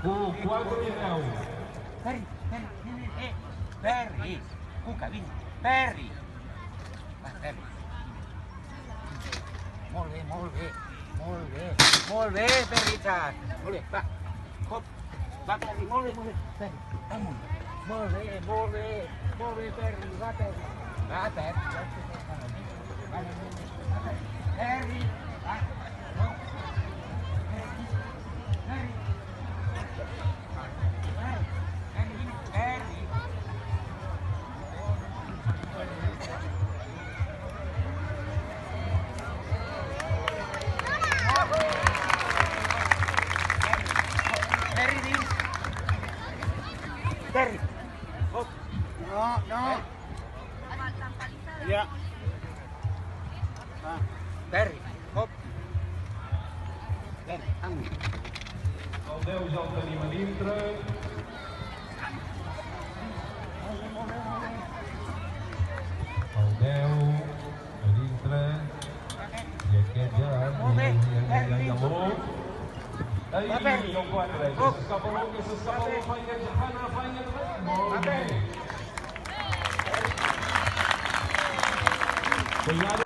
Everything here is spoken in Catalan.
Com 4 milhões. Ferri, Ferri, Cuca, vine, Ferri. Va, Ferri. Molt bé, Ferrita. Molt bé, va. Hop. Va, Ferri, molt bé, Ferri, amunt. Molt bé, Ferri, va, Ferri. Va, Ferri. Ferri, va. No. Ferri. Ferri. Hop. No. Ya. Ferri. Hop. Ferri, amunt. El 10 ja el tenim a dintre. El 10 a dintre. I aquest ja... Molt bé, Ferri. I l'1. Ai, el 4. Que s'escapa l'1, falla. Molt bé. Cuidado.